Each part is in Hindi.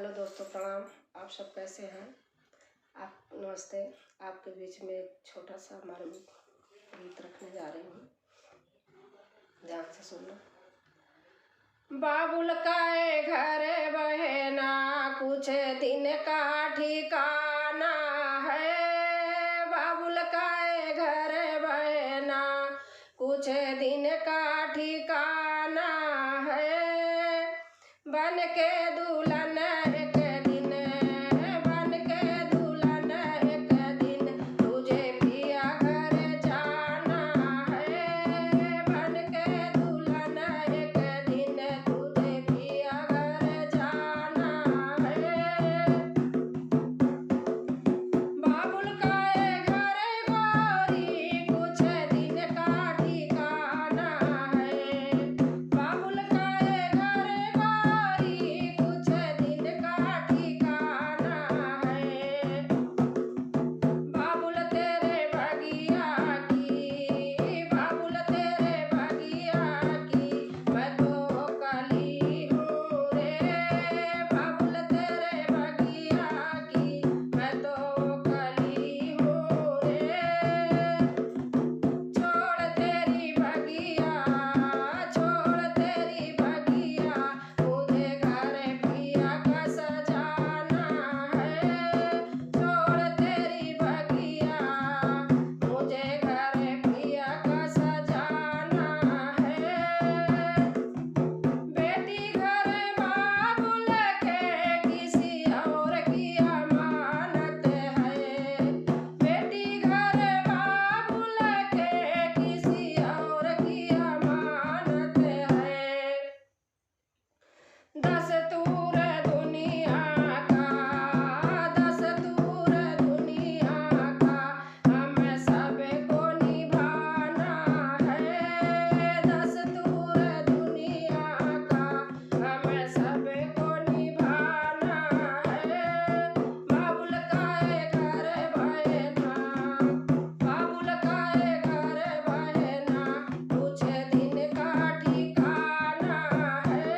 हेलो दोस्तों, प्रणाम। आप सब कैसे हैं? आप नमस्ते। आपके बीच में एक छोटा सा मार्मिक गीत रखने जा रही हूँ, ध्यान से सुनना। बाबुल का घर बहना कुछ दिन का ठिकाना है। बाबुल का घर बहना कुछ दिन का ठिकाना है। बन के दुल्हन एक दिन, बन के दुल्हन एक दिन तुझे पिया घर जाना है। बन के दुल्हन एक दिन तुझे पिया घर जाना है। बाबुल का घर गोरी कुछ दिन का ठिकाना है। बाबुल का घर गोरी कुछ दिन का ठिकाना है। बाबुल तेरे भगिया की, बाबुल तेरे भगिया की मैं तो कली हूँ रे। बाबुल तेरे भगिया की मैं तो कली हूँ रे। छोड़ तेरी भगिया, छोड़ तेरी भगिया मुझे घर पिया का सजाना है। छोड़ तेरी भगिया मुझे घर पिया का सजाना है। बेटी घर बाबुल के किसी और की अमानत है। बेटी घर बाबुल के किसी और की अमानत है। दस्तूर दुनिया का, दस्तूर दुनिया का हम सबको निभाना है। दस्तूर दुनिया का हम सबको निभाना है। बाबुल का घर बहना, बाबुल का घर बहना कुछ दिन का ठिकाना है।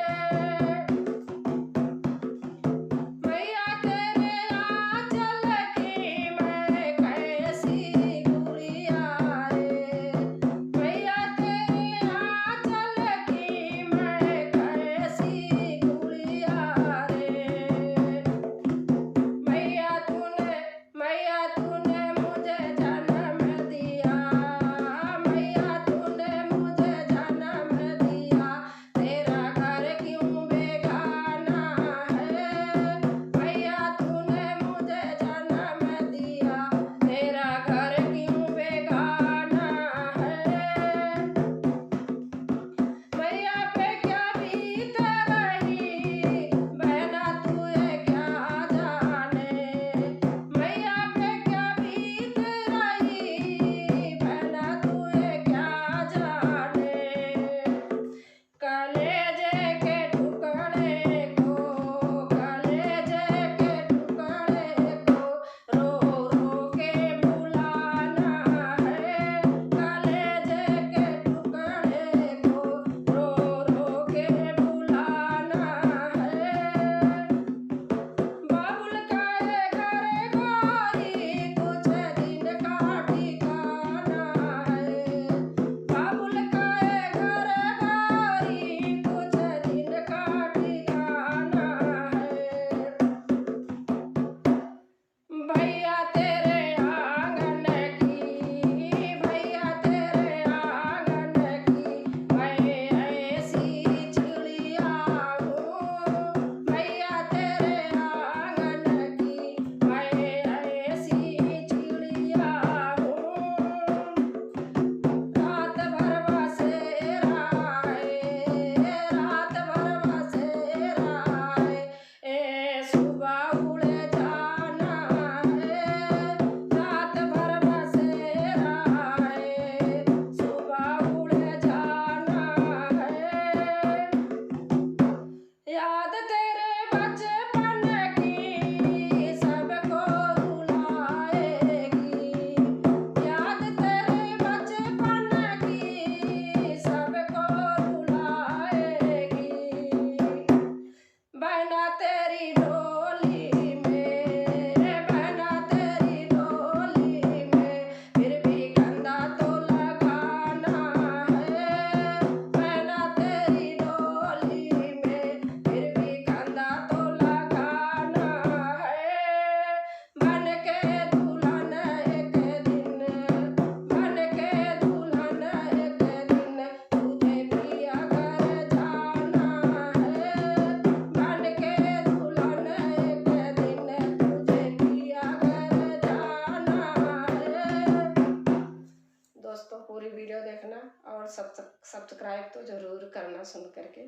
मैया तेरे आंचल की मैं कैसी गुड़िया रे। मैया तेरे आंचल की मैं कैसी गुड़िया रे। मैया तूने मुझे जन्म दिया, मैया तूने मुझे जन्म दिया तेरा घर क्यों बेगाना है। मैया तूने मुझे जन्म दिया तेरा घर क्यों बेगाना है। मैया पे क्या बीत रही बहना तुझे क्या जाने। मैया पे क्या बीत रही बहना तुझे क्या जाने। कलेजे के टुकड़े को, कलेजे के टुकड़े को रो रो के भुलाना है। कलेजे के टुकड़े को रो रो के भुलाना है। बाबुल का घर गोरी कुछ दिन का ठिकाना है। बाबुल का घर गोरी कुछ दिन का ठिकाना है। भैया तेरे आंगन की, भैया तेरे आंगन की मैं ऐसी चिड़िया हूँ। भैया तेरे आंगन की मैं ऐसी चिड़िया हूँ। रात भर बसेरा है, रात भर बसेरा है। सुबह उड़ जाना है। रात भर बसेरा है, सुबह उड़ जाना है। याद तेरे बचपन की सबको रुलाएगी। याद तेरे बचपन की सबको रुलाएगी। बहना तेरी पूरी वीडियो देखना और सब्सक्राइब तो ज़रूर करना सुन करके।